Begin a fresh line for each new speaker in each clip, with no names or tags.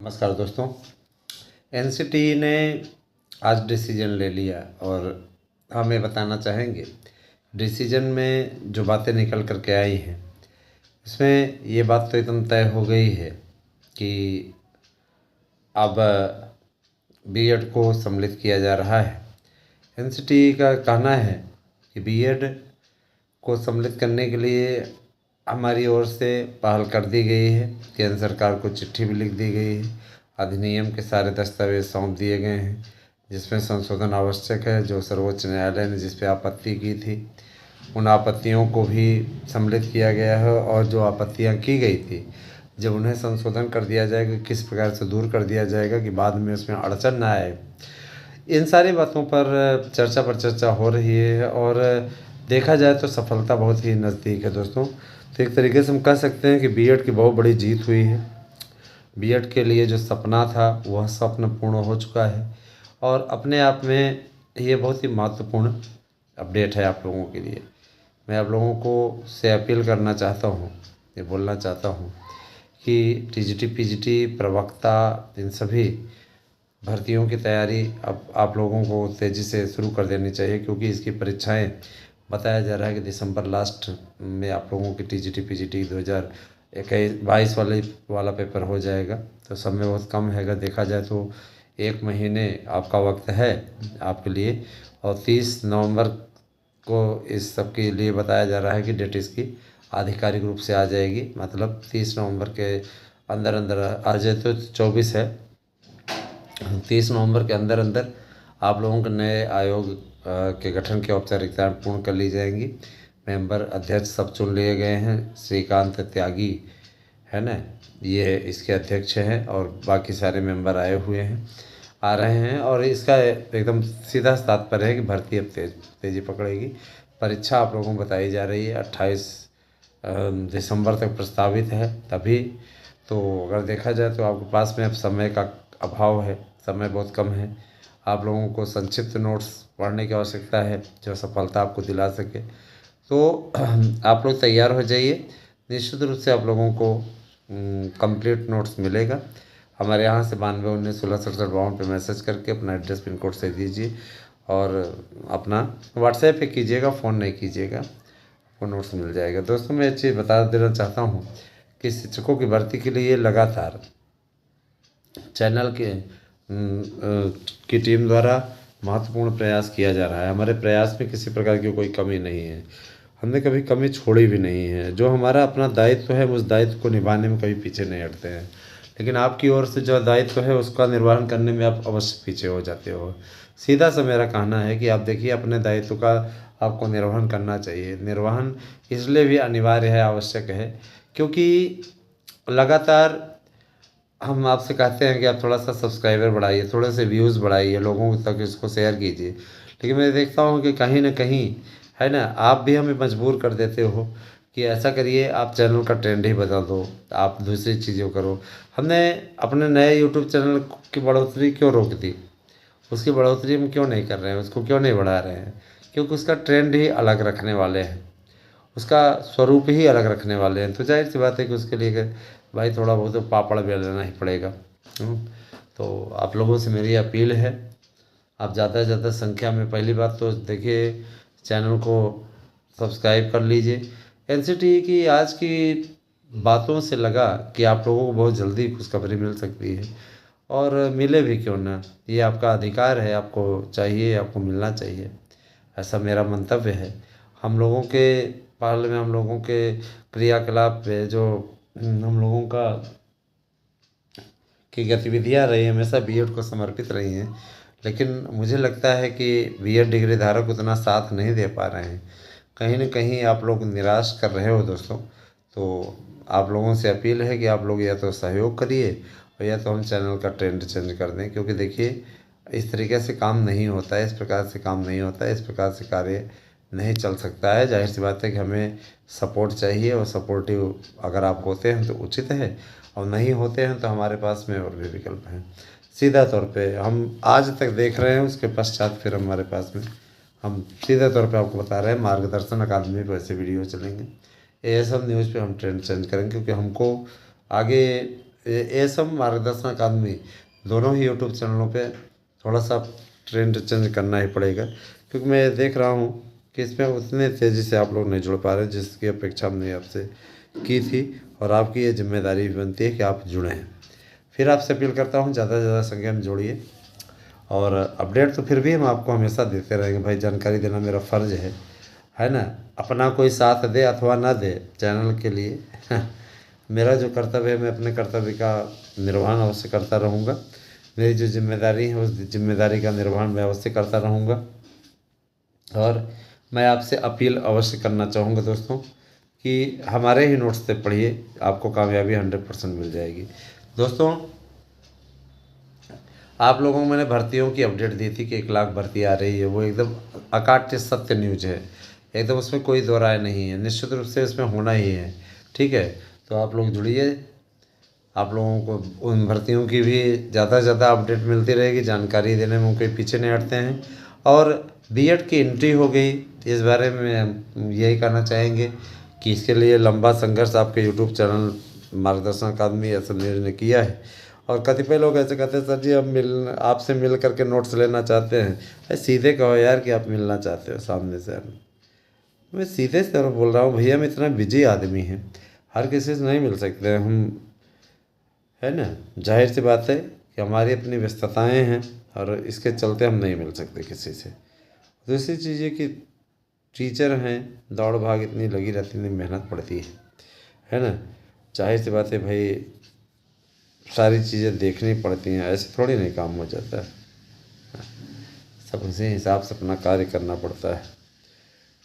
नमस्कार दोस्तों। एनसीटी ने आज डिसीजन ले लिया और हमें बताना चाहेंगे डिसीजन में जो बातें निकल कर के आई हैं इसमें ये बात तो एकदम तय हो गई है कि अब बीएड को सम्मिलित किया जा रहा है। एनसीटी का कहना है कि बीएड को सम्मिलित करने के लिए हमारी ओर से पहल कर दी गई है। केंद्र सरकार को चिट्ठी भी लिख दी गई है। अधिनियम के सारे दस्तावेज सौंप दिए गए हैं जिसमें संशोधन आवश्यक है। जो सर्वोच्च न्यायालय ने जिस पे आपत्ति की थी उन आपत्तियों को भी सम्मिलित किया गया है और जो आपत्तियां की गई थी जब उन्हें संशोधन कर दिया जाएगा, किस प्रकार से दूर कर दिया जाएगा कि बाद में उसमें अड़चन ना आए। इन सारी बातों पर चर्चा हो रही है और देखा जाए तो सफलता बहुत ही नज़दीक है दोस्तों। तो एक तरीके से हम कह सकते हैं कि बीएड की बहुत बड़ी जीत हुई है। बीएड के लिए जो सपना था वह सपना पूर्ण हो चुका है और अपने आप में ये बहुत ही महत्वपूर्ण अपडेट है आप लोगों के लिए। मैं आप लोगों को से अपील करना चाहता हूँ, ये बोलना चाहता हूँ कि टीजीटी पीजीटी प्रवक्ता इन सभी भर्तियों की तैयारी अब आप लोगों को तेज़ी से शुरू कर देनी चाहिए, क्योंकि इसकी परीक्षाएं बताया जा रहा है कि दिसंबर लास्ट में आप लोगों की टीजीटी पीजीटी 2021-22 वाला पेपर हो जाएगा। तो समय बहुत कम हैगा, देखा जाए तो 1 महीने आपका वक्त है आपके लिए और 30 नवंबर को इस सब के लिए बताया जा रहा है कि डेट इसकी आधिकारिक रूप से आ जाएगी। मतलब 30 नवंबर के अंदर अंदर आ जाए तो 24 है। 30 नवंबर के अंदर अंदर आप लोगों के नए आयोग के गठन की औपचारिकताएं पूर्ण कर ली जाएंगी। मेंबर अध्यक्ष सब चुन लिए गए हैं। श्रीकांत त्यागी है ना, ये इसके अध्यक्ष हैं और बाकी सारे मेंबर आए हुए हैं, आ रहे हैं। और इसका एकदम सीधा तात्पर्य है कि भर्ती अब तेज़ी पकड़ेगी। परीक्षा आप लोगों को बताई जा रही है 28 दिसंबर तक प्रस्तावित है। तभी तो अगर देखा जाए तो आपके पास में अब समय का अभाव है, समय बहुत कम है। आप लोगों को संक्षिप्त नोट्स पढ़ने की आवश्यकता है जो सफलता आपको दिला सके। तो आप लोग तैयार हो जाइए। निश्चित रूप से आप लोगों को कंप्लीट नोट्स मिलेगा। हमारे यहाँ से 9219166752 पे मैसेज करके अपना एड्रेस पिन कोड से दीजिए और अपना व्हाट्सएप पे कीजिएगा, फ़ोन नहीं कीजिएगा, आपको नोट्स मिल जाएगा। दोस्तों मैं एक चीज़ बता देना चाहता हूँ कि शिक्षकों की भर्ती के लिए लगातार चैनल की टीम द्वारा महत्वपूर्ण प्रयास किया जा रहा है। हमारे प्रयास में किसी प्रकार की कोई कमी नहीं है, हमने कभी कमी छोड़ी भी नहीं है। जो हमारा अपना दायित्व है उस दायित्व को निभाने में कभी पीछे नहीं हटते हैं, लेकिन आपकी ओर से जो दायित्व है उसका निर्वहन करने में आप अवश्य पीछे हो जाते हो। सीधा सा मेरा कहना है कि आप देखिए अपने दायित्व का आपको निर्वहन करना चाहिए। निर्वहन इसलिए भी अनिवार्य है, आवश्यक है, क्योंकि लगातार हम आपसे कहते हैं कि आप थोड़ा सा सब्सक्राइबर बढ़ाइए, थोड़े से व्यूज़ बढ़ाइए, लोगों तक इसको शेयर कीजिए। लेकिन मैं देखता हूँ कि कहीं ना कहीं है ना, आप भी हमें मजबूर कर देते हो कि ऐसा करिए, आप चैनल का ट्रेंड ही बदल दो, आप दूसरी चीज़ें करो। हमने अपने नए यूट्यूब चैनल की बढ़ोतरी क्यों रोक दी? उसकी बढ़ोतरी हम क्यों नहीं कर रहे हैं, उसको क्यों नहीं बढ़ा रहे हैं? क्योंकि उसका ट्रेंड ही अलग रखने वाले हैं, उसका स्वरूप ही अलग रखने वाले हैं। तो जाहिर सी बात है कि उसके लिए भाई थोड़ा बहुत तो पापड़ बेलना ही पड़ेगा। तो आप लोगों से मेरी अपील है, आप ज़्यादा से ज़्यादा संख्या में पहली बात तो देखिए चैनल को सब्सक्राइब कर लीजिए। एनसीटी की आज की बातों से लगा कि आप लोगों को बहुत जल्दी खुशखबरी मिल सकती है और मिले भी क्यों ना, ये आपका अधिकार है, आपको चाहिए, आपको मिलना चाहिए, ऐसा मेरा मंतव्य है। हम लोगों के पाल में हम लोगों के क्रियाकलाप पे जो हम लोगों का की गतिविधियाँ रही हमेशा बीएड को समर्पित रही हैं, लेकिन मुझे लगता है कि बीएड डिग्री धारक उतना साथ नहीं दे पा रहे हैं। कहीं न कहीं आप लोग निराश कर रहे हो दोस्तों। तो आप लोगों से अपील है कि आप लोग या तो सहयोग करिए और या तो हम चैनल का ट्रेंड चेंज कर दें, क्योंकि देखिए इस तरीके से काम नहीं होता है, इस प्रकार से काम नहीं होता है, इस प्रकार से कार्य नहीं चल सकता है। जाहिर सी बात है कि हमें सपोर्ट चाहिए और सपोर्टिव अगर आप होते हैं तो उचित है और नहीं होते हैं तो हमारे पास में और भी विकल्प हैं। सीधा तौर पे हम आज तक देख रहे हैं, उसके पश्चात फिर हमारे पास में हम सीधे तौर पे आपको बता रहे हैं मार्गदर्शन अकादमी पे ऐसे वीडियो चलेंगे। एएसएम न्यूज़ पे हम ट्रेंड चेंज करेंगे, क्योंकि हमको आगे एसएम मार्गदर्शन अकादमी दोनों ही यूट्यूब चैनलों पे थोड़ा सा ट्रेंड चेंज करना ही पड़ेगा, क्योंकि मैं देख रहा हूँ कि इसमें उतने तेज़ी से आप लोग नहीं जुड़ पा रहे जिसकी अपेक्षा हमने आपसे की थी, और आपकी ये जिम्मेदारी भी बनती है कि आप जुड़ें। फिर आपसे अपील करता हूँ ज़्यादा से ज़्यादा संख्या में जोड़िए, और अपडेट तो फिर भी हम आपको हमेशा देते रहेंगे भाई, जानकारी देना मेरा फ़र्ज़ है ना। अपना कोई साथ दे अथवा ना दे चैनल के लिए मेरा जो कर्तव्य है मैं अपने कर्तव्य का निर्वहन अवश्य करता रहूँगा। मेरी जो जिम्मेदारी है उस जिम्मेदारी का निर्वहन मैं अवश्य करता रहूँगा। और मैं आपसे अपील अवश्य करना चाहूँगा दोस्तों कि हमारे ही नोट्स से पढ़िए, आपको कामयाबी 100% मिल जाएगी। दोस्तों, आप लोगों को मैंने भर्तियों की अपडेट दी थी कि 1 लाख भर्ती आ रही है, वो एकदम अकाट्य सत्य न्यूज है, एकदम उसमें कोई दो राय नहीं है, निश्चित रूप से इसमें होना ही है। ठीक है, तो आप लोग जुड़िए, आप लोगों को उन भर्तियों की भी ज़्यादा से ज़्यादा अपडेट मिलती रहेगी, जानकारी देने में कोई पीछे नहीं हटते हैं। और बीएड की एंट्री हो गई, इस बारे में हम यही कहना चाहेंगे कि इसके लिए लंबा संघर्ष आपके यूट्यूब चैनल मार्गदर्शन अकादमी एसएम न्यूज़ ने किया है। और कतिपय लोग ऐसे कहते हैं सर जी हम आपसे मिल करके नोट्स लेना चाहते हैं। अरे सीधे कहो यार कि आप मिलना चाहते हो सामने से। मैं सीधे से बोल रहा हूँ भैया, हम इतना बिजी आदमी हैं, हर किसी से नहीं मिल सकते हम, है ना। जाहिर सी बात है कि हमारी अपनी व्यस्तताएं हैं और इसके चलते हम नहीं मिल सकते किसी से। दूसरी चीज़ ये कि टीचर हैं, दौड़ भाग इतनी लगी रहती है, मेहनत पड़ती है ना। जाहिर सी बात है भाई, सारी चीज़ें देखनी पड़ती हैं, ऐसे थोड़ी नहीं काम हो जाता है। सब उसी हिसाब से अपना कार्य करना पड़ता है।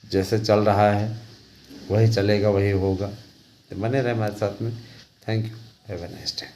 जैसे चल रहा है वही चलेगा, वही होगा। तो बने रहे हमारे साथ में। Thank you, have a nice day.